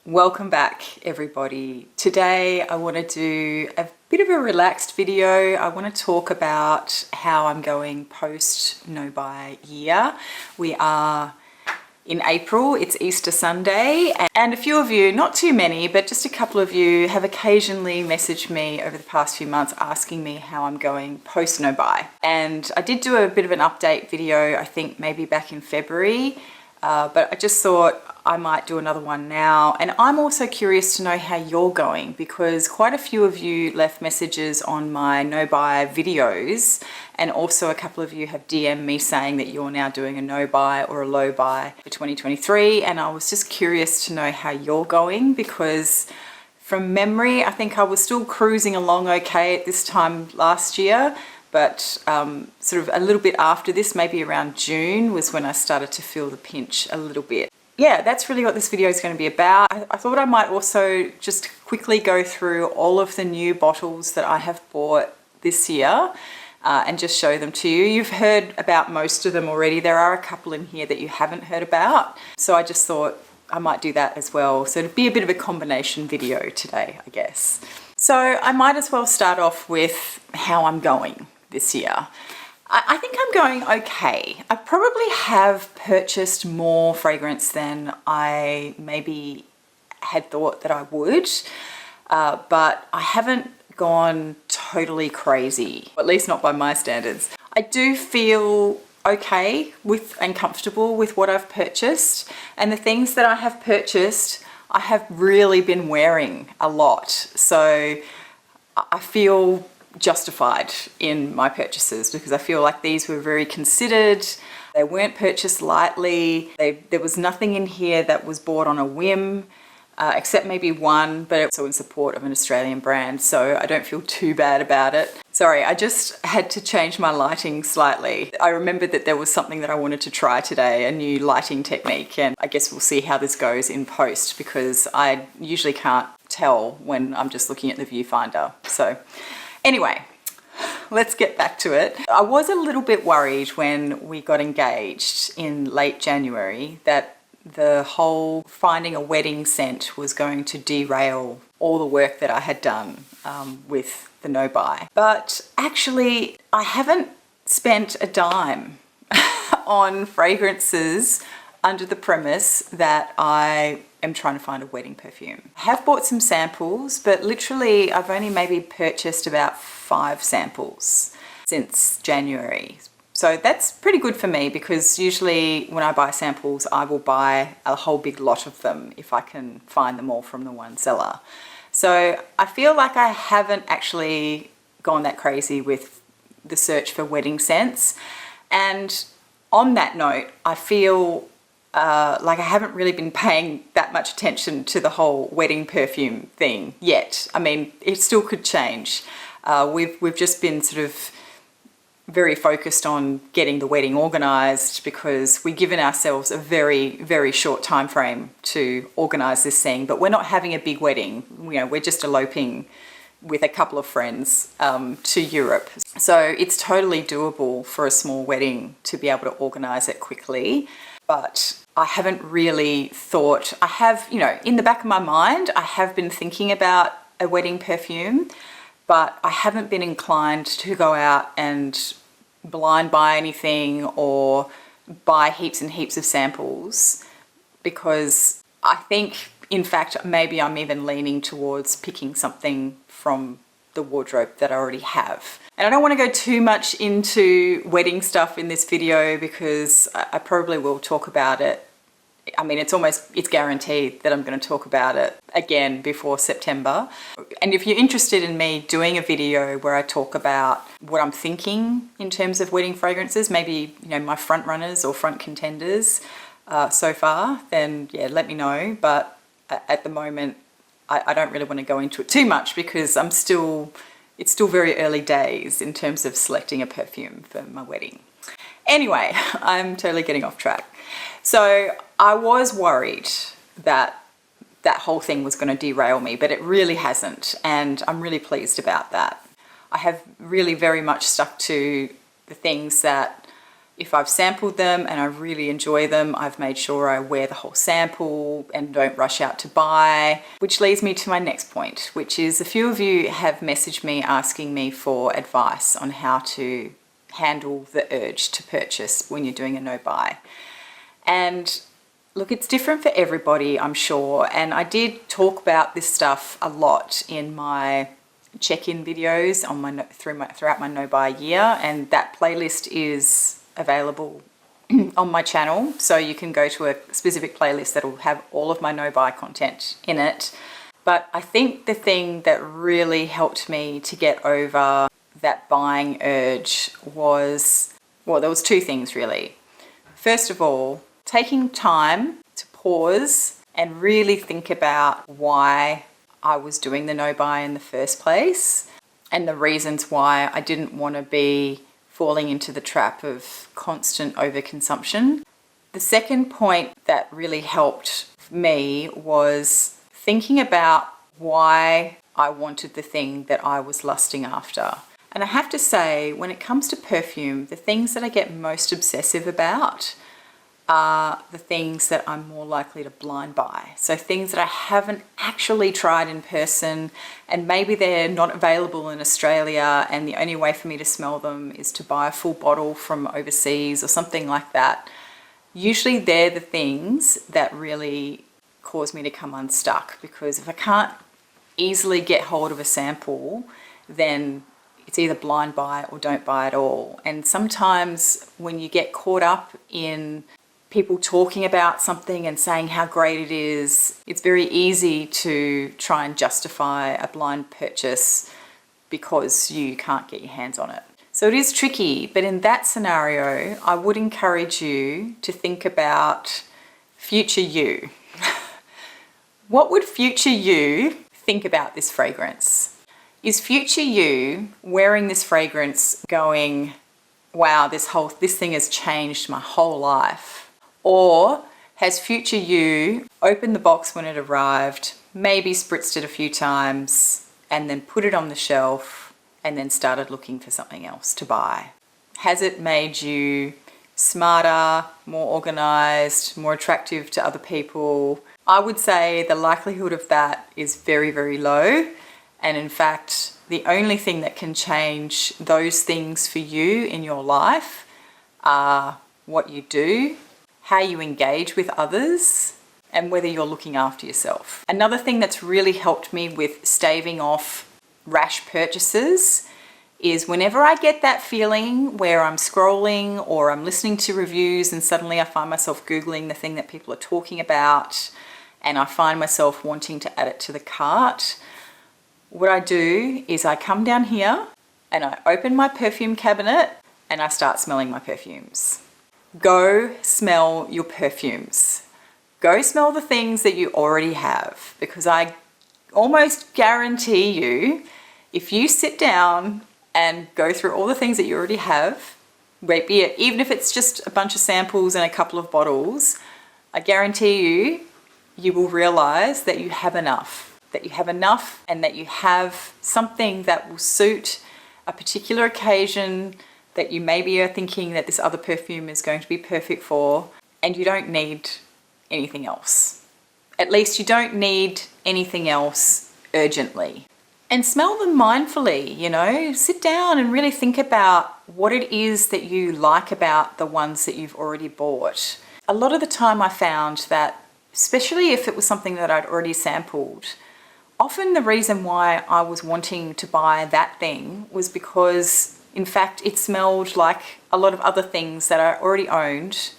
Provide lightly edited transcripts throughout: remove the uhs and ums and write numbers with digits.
Welcome back everybody. Today I want to do a bit of a relaxed video. I want to talk about how I'm going post no-buy year. We are in April, it's Easter Sunday, and a few of you, not too many, but just a couple of you have occasionally messaged me over the past few months asking me how I'm going post no-buy. And I did do a bit of an update video, I think maybe back in February, but I just thought I might do another one now. And I'm also curious to know how you're going, because quite a few of you left messages on my no-buy videos, and also a couple of you have DM'd me saying that you're now doing a no-buy or a low buy for 2023. And I was just curious to know how you're going, because from memory, I think I was still cruising along okay at this time last year. But sort of a little bit after this, maybe around June, was when I started to feel the pinch a little bit. Yeah, that's really what this video is going to be about. I thought I might also just quickly go through all of the new bottles that I have bought this year and just show them to you. You've heard about most of them already. There are a couple in here that you haven't heard about. So I just thought I might do that as well. So it'd be a bit of a combination video today, I guess. So I might as well start off with how I'm going this year. I think I'm going okay. I probably have purchased more fragrance than I maybe had thought that I would, but I haven't gone totally crazy, at least not by my standards. I do feel okay with and comfortable with what I've purchased, and the things that I have purchased I have really been wearing a lot, so I feel justified in my purchases, because I feel like these were very considered. They weren't purchased lightly. There was nothing in here that was bought on a whim, except maybe one, but also in support of an Australian brand, so I don't feel too bad about it. Sorry, I just had to change my lighting slightly. I remembered that there was something that I wanted to try today, a new lighting technique, and I guess we'll see how this goes in post, because I usually can't tell when I'm just looking at the viewfinder. So anyway, let's get back to it. I was a little bit worried when we got engaged in late January that the whole finding a wedding scent was going to derail all the work that I had done with the no-buy. But actually, I haven't spent a dime on fragrances under the premise that I am trying to find a wedding perfume. I have bought some samples, but literally I've only maybe purchased about 5 samples since January. So that's pretty good for me, because usually when I buy samples, I will buy a whole big lot of them if I can find them all from the one seller. So I feel like I haven't actually gone that crazy with the search for wedding scents. And on that note, I feel like I haven't really been paying that much attention to the whole wedding perfume thing yet. I mean, it still could change. We've just been sort of very focused on getting the wedding organised, because we've given ourselves a very, very short time frame to organise this thing. But we're not having a big wedding. You know, we're just eloping with a couple of friends to Europe. So it's totally doable for a small wedding to be able to organise it quickly. But I haven't really thought, I have, you know, in the back of my mind, I have been thinking about a wedding perfume, but I haven't been inclined to go out and blind buy anything or buy heaps and heaps of samples, because I think, in fact, maybe I'm even leaning towards picking something from the wardrobe that I already have. And I don't want to go too much into wedding stuff in this video, because I probably will talk about it. I mean, it's guaranteed that I'm going to talk about it again before September. And if you're interested in me doing a video where I talk about what I'm thinking in terms of wedding fragrances, maybe, you know, my front runners or front contenders so far, then yeah, let me know. But at the moment, I don't really want to go into it too much, because it's still very early days in terms of selecting a perfume for my wedding. Anyway, I'm totally getting off track. So I was worried that that whole thing was going to derail me, but it really hasn't, and I'm really pleased about that. I have really very much stuck to the things that If I've sampled them and I really enjoy them, I've made sure I wear the whole sample and don't rush out to buy, which leads me to my next point, which is a few of you have messaged me asking me for advice on how to handle the urge to purchase when you're doing a no buy. And look, it's different for everybody, I'm sure. And I did talk about this stuff a lot in my check-in videos on throughout my no buy year, and that playlist is available on my channel, so you can go to a specific playlist that will have all of my no buy content in it. But I think the thing that really helped me to get over that buying urge was, well, there was two things really. First of all, taking time to pause and really think about why I was doing the no buy in the first place, and the reasons why I didn't want to be falling into the trap of constant overconsumption. The second point that really helped me was thinking about why I wanted the thing that I was lusting after. And I have to say, when it comes to perfume, the things that I get most obsessive about are the things that I'm more likely to blind buy. So things that I haven't actually tried in person, and maybe they're not available in Australia, and the only way for me to smell them is to buy a full bottle from overseas or something like that. Usually they're the things that really cause me to come unstuck, because if I can't easily get hold of a sample, then it's either blind buy or don't buy at all. And sometimes when you get caught up in people talking about something and saying how great it is, it's very easy to try and justify a blind purchase because you can't get your hands on it. So it is tricky, but in that scenario, I would encourage you to think about future you. What would future you think about this fragrance? Is future you wearing this fragrance going, wow, this thing has changed my whole life? Or has future you opened the box when it arrived, maybe spritzed it a few times, and then put it on the shelf and then started looking for something else to buy? Has it made you smarter, more organized, more attractive to other people? I would say the likelihood of that is very, very low. And in fact, the only thing that can change those things for you in your life are what you do, how you engage with others, and whether you're looking after yourself. Another thing that's really helped me with staving off rash purchases is whenever I get that feeling where I'm scrolling or I'm listening to reviews and suddenly I find myself Googling the thing that people are talking about and I find myself wanting to add it to the cart, what I do is I come down here and I open my perfume cabinet and I start smelling my perfumes. Go smell your perfumes. Go smell the things that you already have, because I almost guarantee you, if you sit down and go through all the things that you already have, even if it's just a bunch of samples and a couple of bottles, I guarantee you, you will realize that you have enough. That you have enough and that you have something that will suit a particular occasion that you maybe are thinking that this other perfume is going to be perfect for, and you don't need anything else. At least you don't need anything else urgently. And smell them mindfully, you know, sit down and really think about what it is that you like about the ones that you've already bought. A lot of the time I found that, especially if it was something that I'd already sampled, often the reason why I was wanting to buy that thing was because in fact, it smelled like a lot of other things that I already owned,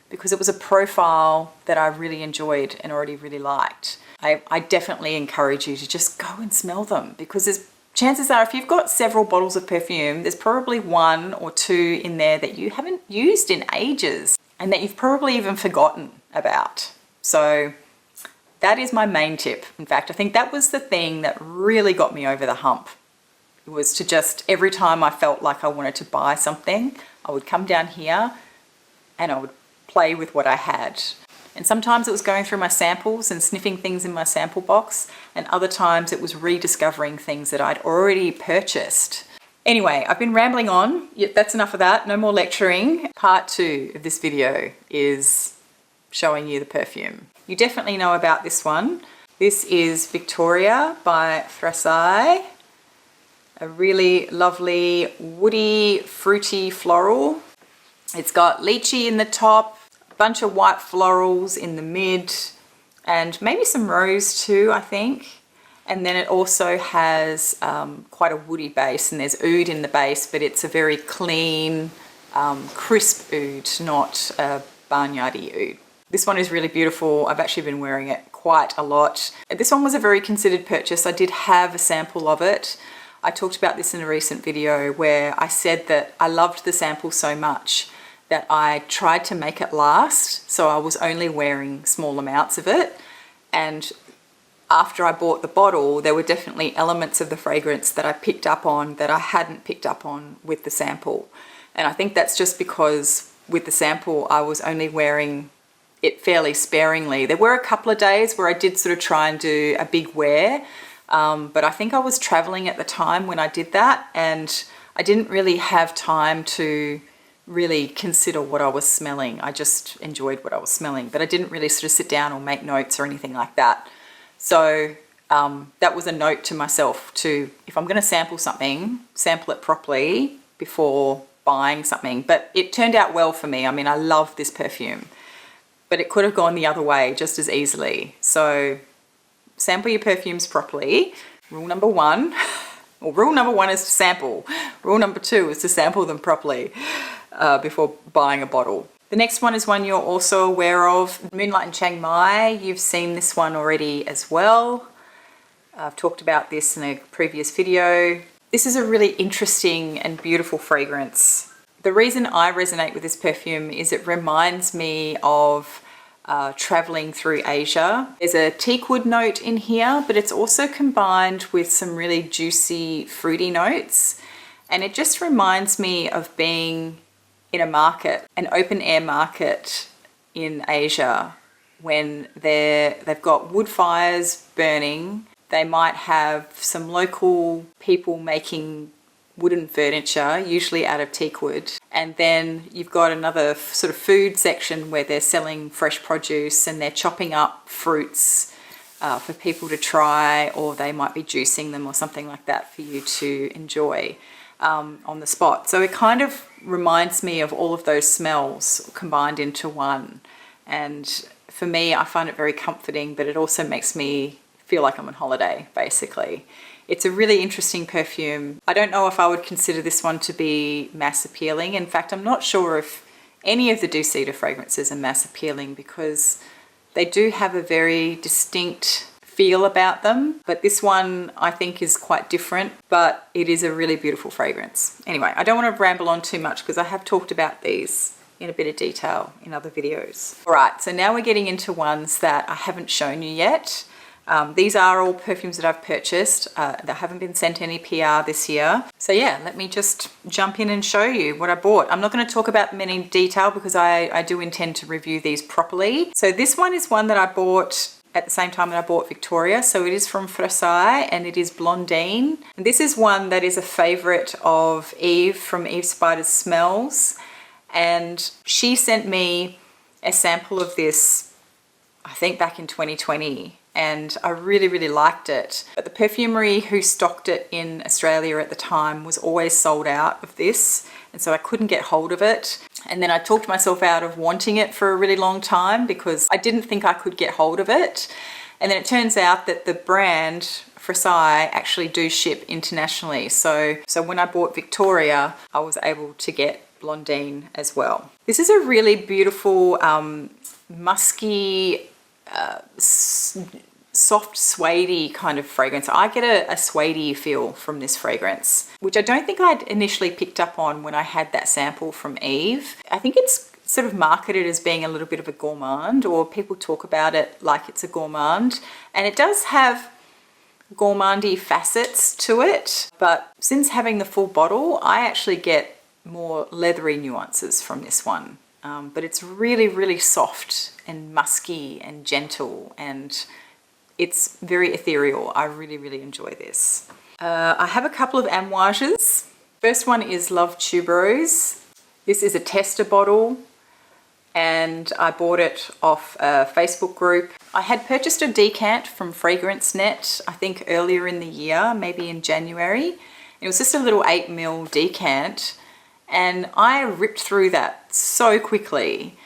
because it was a profile that I really enjoyed and already really liked. I definitely encourage you to just go and smell them, because chances are if you've got several bottles of perfume, there's probably one or two in there that you haven't used in ages and that you've probably even forgotten about. So that is my main tip. In fact, I think that was the thing that really got me over the hump. It was to just, every time I felt like I wanted to buy something, I would come down here and I would play with what I had. And sometimes it was going through my samples and sniffing things in my sample box, and other times it was rediscovering things that I'd already purchased Anyway, I've been rambling on. That's enough of that. No more lecturing. Part 2 of this video is showing you the perfume. You definitely know about this one. This is Victoria by Versailles. A really lovely, woody, fruity floral. It's got lychee in the top, a bunch of white florals in the mid, and maybe some rose too, I think. And then it also has quite a woody base, and there's oud in the base, but it's a very clean, crisp oud, not a barnyardy oud. This one is really beautiful. I've actually been wearing it quite a lot. This one was a very considered purchase. I did have a sample of it. I talked about this in a recent video where I said that I loved the sample so much that I tried to make it last. So I was only wearing small amounts of it. And after I bought the bottle, there were definitely elements of the fragrance that I picked up on that I hadn't picked up on with the sample. And I think that's just because with the sample, I was only wearing it fairly sparingly. There were a couple of days where I did sort of try and do a big wear, but I think I was traveling at the time when I did that, and I didn't really have time to really consider what I was smelling. I just enjoyed what I was smelling, but I didn't really sort of sit down or make notes or anything like that. So that was a note to myself to, if I'm going to sample something, sample it properly before buying something. But it turned out well for me. I mean, I love this perfume, but it could have gone the other way just as easily. So sample your perfumes properly. Rule number 1, well, rule number 1 is to sample. Rule number 2 is to sample them properly before buying a bottle. The next one is one you're also aware of, Moonlight in Chiang Mai. You've seen this one already as well. I've talked about this in a previous video. This is a really interesting and beautiful fragrance. The reason I resonate with this perfume is it reminds me of traveling through Asia. There's a teakwood note in here, but it's also combined with some really juicy, fruity notes. And it just reminds me of being in a market, an open air market in Asia, when they've got wood fires burning. They might have some local people making wooden furniture, usually out of teakwood. And then you've got another sort of food section where they're selling fresh produce and they're chopping up fruits for people to try, or they might be juicing them or something like that for you to enjoy on the spot. So it kind of reminds me of all of those smells combined into one. And for me, I find it very comforting, but it also makes me feel like I'm on holiday, basically. It's a really interesting perfume. I don't know if I would consider this one to be mass appealing. In fact, I'm not sure if any of the Deux-Citer fragrances are mass appealing, because they do have a very distinct feel about them. But this one I think is quite different, but it is a really beautiful fragrance. Anyway, I don't want to ramble on too much because I have talked about these in a bit of detail in other videos. All right, so now we're getting into ones that I haven't shown you yet. These are all perfumes that I've purchased that haven't been sent any PR this year. So yeah, let me just jump in and show you what I bought. I'm not going to talk about them in any detail because I do intend to review these properly. So this one is one that I bought at the same time that I bought Victoria. So it is from Versailles and it is Blondine. And this is one that is a favorite of Eve from Eve Spider's Smells. And she sent me a sample of this, I think back in 2020. And I really, really liked it. But the perfumery who stocked it in Australia at the time was always sold out of this. And so I couldn't get hold of it. And then I talked myself out of wanting it for a really long time because I didn't think I could get hold of it. And then it turns out that the brand Versailles actually do ship internationally. So when I bought Victoria, I was able to get Blondine as well. This is a really beautiful, musky, soft suede kind of fragrance. I get a suede feel from this fragrance, which I don't think I'd initially picked up on when I had that sample from Eve. I think it's sort of marketed as being a little bit of a gourmand, or people talk about it like it's a gourmand, and it does have gourmandy facets to it, but since having the full bottle, I actually get more leathery nuances from this one. But it's really, really soft and musky and gentle, and it's very ethereal. I really, really enjoy this. I have a couple of amouages First one is Love Tuberose. This is a tester bottle and I bought it off a Facebook group. I had purchased a decant from Fragrance Net, I think earlier in the year, maybe in January. It was just a little 8ml decant and I ripped through that so quickly.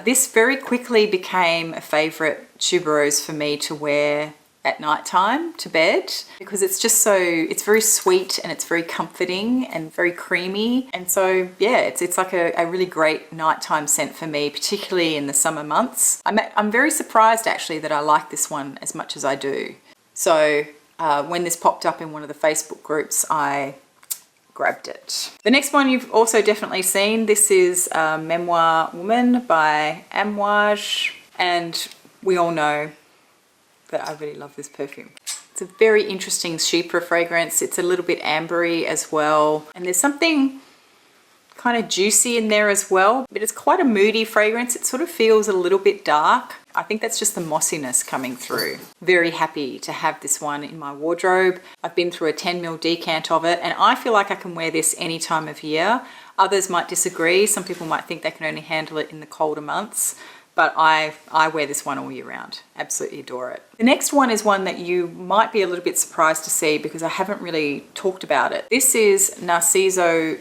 This very quickly became a favorite tuberose for me to wear at night time to bed because it's just so, it's very sweet and it's very comforting and very creamy. And so yeah, it's like a really great nighttime scent for me, particularly in the summer months. I'm very surprised actually that I like this one as much as I do. So when this popped up in one of the Facebook groups, I grabbed it. The next one you've also definitely seen. This is Memoir Woman by Amouage, and we all know that I really love this perfume. It's a very interesting chypre fragrance. It's a little bit ambery as well, and there's something kind of juicy in there as well, but it's quite a moody fragrance. It sort of feels a little bit dark. I think that's just the mossiness coming through. Very happy to have this one in my wardrobe. I've been through a 10ml decant of it and I feel like I can wear this any time of year. Others might disagree. Some people might think they can only handle it in the colder months, but I wear this one all year round. Absolutely adore it. The next one is one that you might be a little bit surprised to see because I haven't really talked about it. This is Narciso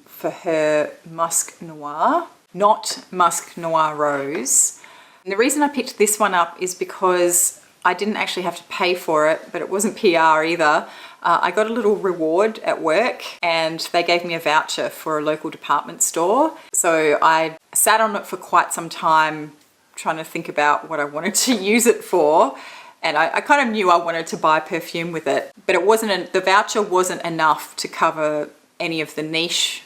for her Musc Noir, not Musc Noir Rose. And the reason I picked this one up is because I didn't actually have to pay for it, but it wasn't PR either. I got a little reward at work and they gave me a voucher for a local department store. So I sat on it for quite some time trying to think about what I wanted to use it for. And I kind of knew I wanted to buy perfume with it, but it wasn't, the voucher wasn't enough to cover any of the niche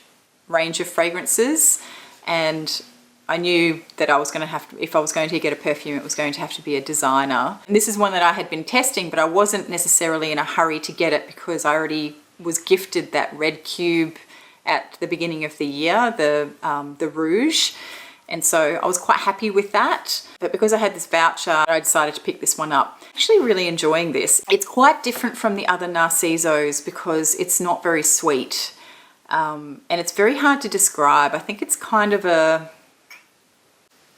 range of fragrances. And I knew that I was going to have to, if I was going to get a perfume, it was going to have to be a designer. And this is one that I had been testing, but I wasn't necessarily in a hurry to get it because I already was gifted that red cube at the beginning of the year, the Rouge. And so I was quite happy with that. But because I had this voucher, I decided to pick this one up. Actually really enjoying this. It's quite different from the other Narcisos because it's not very sweet. And it's very hard to describe. I think it's kind of a,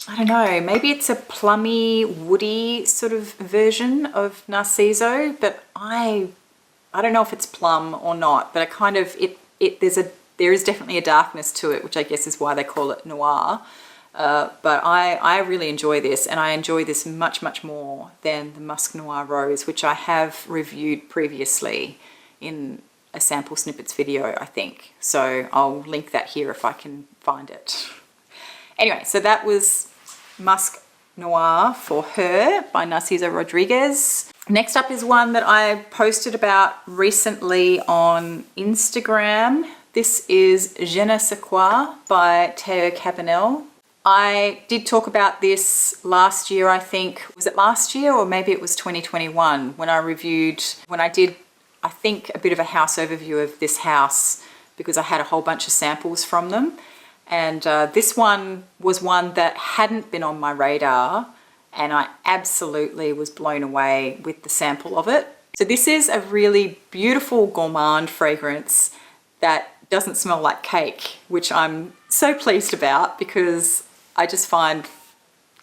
I don't know, maybe it's a plummy, woody sort of version of Narciso, but I don't know if it's plum or not, but I kind of, there is definitely a darkness to it, which I guess is why they call it noir. But I really enjoy this, and I enjoy this much, much more than the Musc Noir Rose, which I have reviewed previously in a sample snippets video, I think. So I'll link that here if I can find it. Anyway, so that was Musc Noir for her by Narciso Rodriguez. Next up is one that I posted about recently on Instagram. This is Je ne sais quoi by Theo Cabanel. I did talk about this last year, I think. Was it last year or maybe it was 2021 when I did, I think, a bit of a house overview of this house because I had a whole bunch of samples from them. And this one was one that hadn't been on my radar and I absolutely was blown away with the sample of it. So this is a really beautiful gourmand fragrance that doesn't smell like cake, which I'm so pleased about because I just find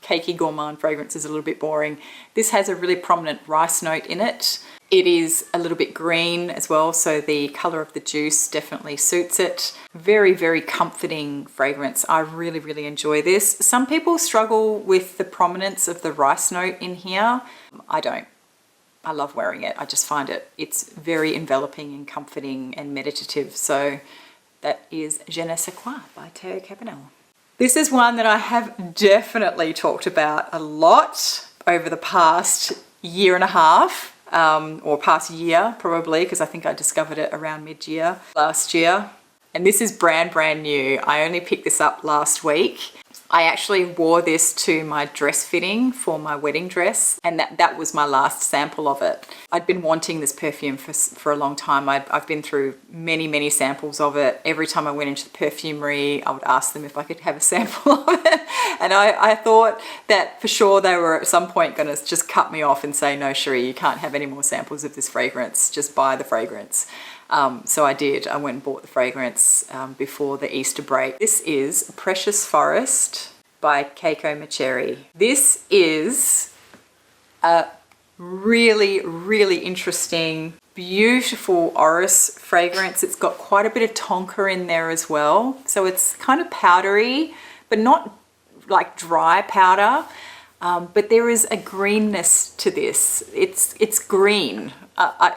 cakey gourmand fragrances a little bit boring. This has a really prominent rice note in it. It is a little bit green as well, so the color of the juice definitely suits it. Very, very comforting fragrance. I really, really enjoy this. Some people struggle with the prominence of the rice note in here. I don't. I love wearing it. I just find it's very enveloping and comforting and meditative. So that is Je ne sais quoi by Theo Cabanel. This is one that I have definitely talked about a lot over the past year and a half. Or past year probably, because I think I discovered it around mid-year last year. And this is brand new. I only picked this up last week. I actually wore this to my dress fitting for my wedding dress, and that was my last sample of it. I'd been wanting this perfume for a long time. I've been through many samples of it. Every time I went into the perfumery, I would ask them if I could have a sample of it. And I thought that for sure they were at some point going to just cut me off and say, no, Cherie, you can't have any more samples of this fragrance. Just buy the fragrance. So I did. I went and bought the fragrance before the Easter break. This is Precious Forest by Keiko Macheri. This is a really interesting, beautiful orris fragrance. It's got quite a bit of tonka in there as well. So it's kind of powdery, but not like dry powder. But there is a greenness to this. It's green.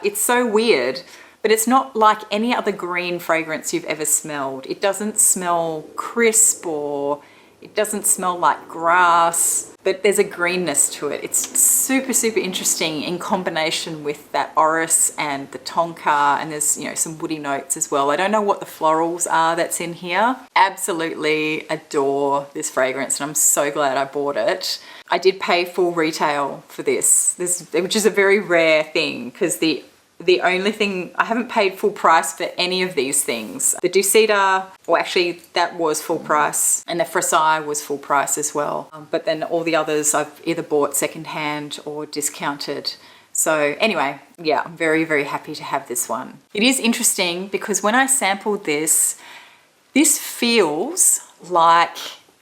It's so weird. But it's not like any other green fragrance you've ever smelled. It doesn't smell crisp or it doesn't smell like grass, but there's a greenness to it. It's super interesting in combination with that orris and the tonka, and there's, you know, some woody notes as well. I don't know what the florals are that's in here. Absolutely adore this fragrance, and I'm so glad I bought it. I did pay full retail for this, which is a very rare thing, because the only thing, I haven't paid full price for any of these things. The Ducita, well actually that was full price, and the Frasai was full price as well. But then all the others I've either bought secondhand or discounted. So anyway, yeah, I'm very happy to have this one. It is interesting because when I sampled this feels like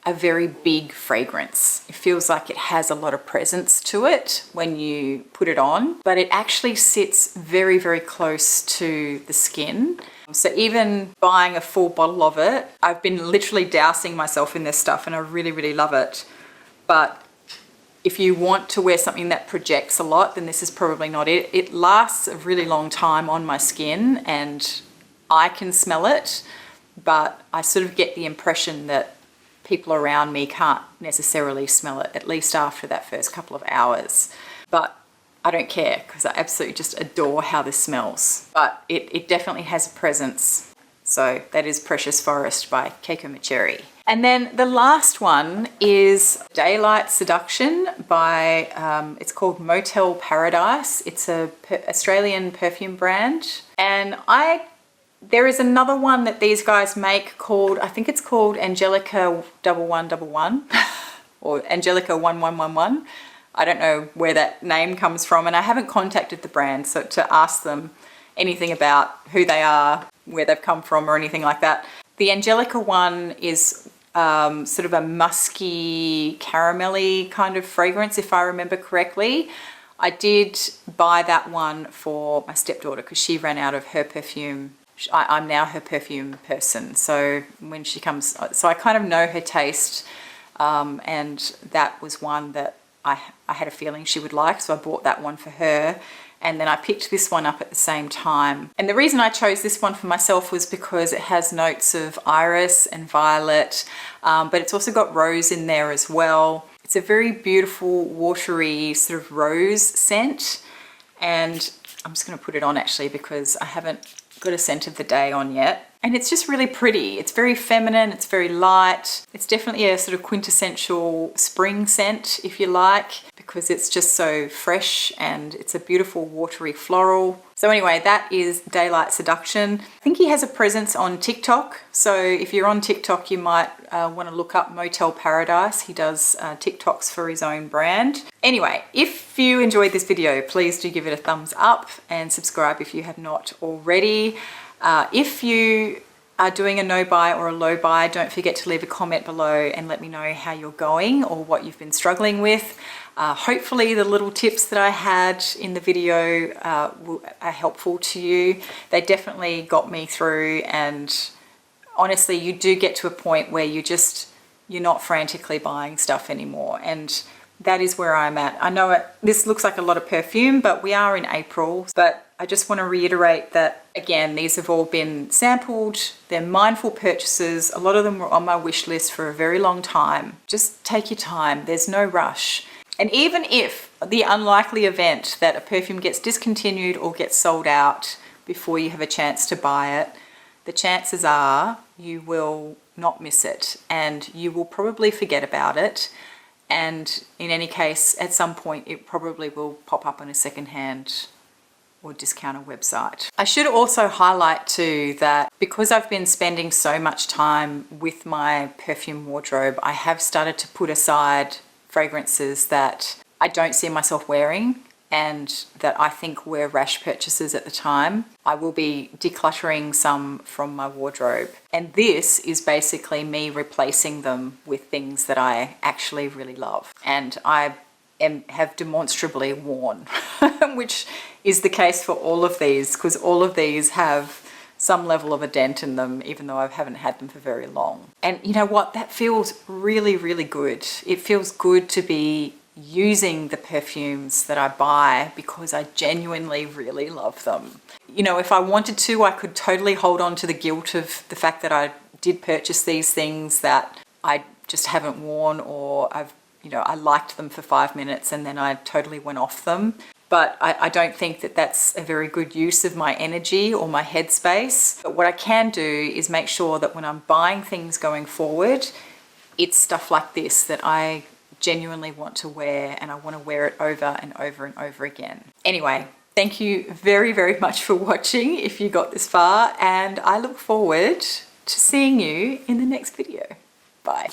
a very big fragrance. It feels like it has a lot of presence to it when you put it on, but it actually sits very close to the skin. So even buying a full bottle of it, I've been literally dousing myself in this stuff and I really love it. But if you want to wear something that projects a lot, then this is probably not it. It lasts a really long time on my skin and I can smell it, but I sort of get the impression that people around me can't necessarily smell it, at least after that first couple of hours. But I don't care because I absolutely just adore how this smells. But it definitely has a presence. So that is Precious Forest by Keiko Macheri. And then the last one is Daylight Seduction by, it's called Motel Paradise. It's a Australian perfume brand. And there is another one that these guys make called, I think it's called Angelica 1111 or Angelica 1111. I don't know where that name comes from, and I haven't contacted the brand so to ask them anything about who they are, where they've come from or anything like that. The Angelica one is sort of a musky, caramelly kind of fragrance, if I remember correctly. I did buy that one for my stepdaughter because she ran out of her perfume. I'm now her perfume person, so when she comes, so I kind of know her taste, and that was one that I had a feeling she would like, so I bought that one for her, and then I picked this one up at the same time. And the reason I chose this one for myself was because it has notes of iris and violet, but it's also got rose in there as well. It's a very beautiful, watery sort of rose scent, and I'm just going to put it on actually because I haven't got a scent of the day on yet. And it's just really pretty. It's very feminine, it's very light. It's definitely a sort of quintessential spring scent, if you like, because it's just so fresh and it's a beautiful watery floral. So anyway, that is Daylight Seduction. I think he has a presence on TikTok. So if you're on TikTok, you might want to look up Motel Paradise. He does TikToks for his own brand. Anyway, if you enjoyed this video, please do give it a thumbs up and subscribe if you have not already. If you are doing a no buy or a low buy, don't forget to leave a comment below and let me know how you're going or what you've been struggling with. Hopefully the little tips that I had in the video are helpful to you. They definitely got me through, and honestly you do get to a point where you're not frantically buying stuff anymore, and that is where I'm at. I know this looks like a lot of perfume, but we are in April. But I just want to reiterate that, again, these have all been sampled. They're mindful purchases. A lot of them were on my wish list for a very long time. Just take your time. There's no rush. And even if the unlikely event that a perfume gets discontinued or gets sold out before you have a chance to buy it, the chances are you will not miss it, and you will probably forget about it. And in any case, at some point, it probably will pop up on a secondhand or discounter website. I should also highlight too that because I've been spending so much time with my perfume wardrobe, I have started to put aside fragrances that I don't see myself wearing and that I think were rash purchases at the time. I will be decluttering some from my wardrobe. And this is basically me replacing them with things that I actually really love. And I have demonstrably worn, which is the case for all of these, because all of these have some level of a dent in them, even though I haven't had them for very long. And you know what? That feels really, really good. It feels good to be using the perfumes that I buy because I genuinely really love them. You know, if I wanted to, I could totally hold on to the guilt of the fact that I did purchase these things that I just haven't worn, or I liked them for 5 minutes and then I totally went off them. But I don't think that that's a very good use of my energy or my headspace. But what I can do is make sure that when I'm buying things going forward, it's stuff like this that I genuinely want to wear, and I want to wear it over and over and over again. Anyway, thank you very, very much for watching if you got this far, and I look forward to seeing you in the next video. Bye.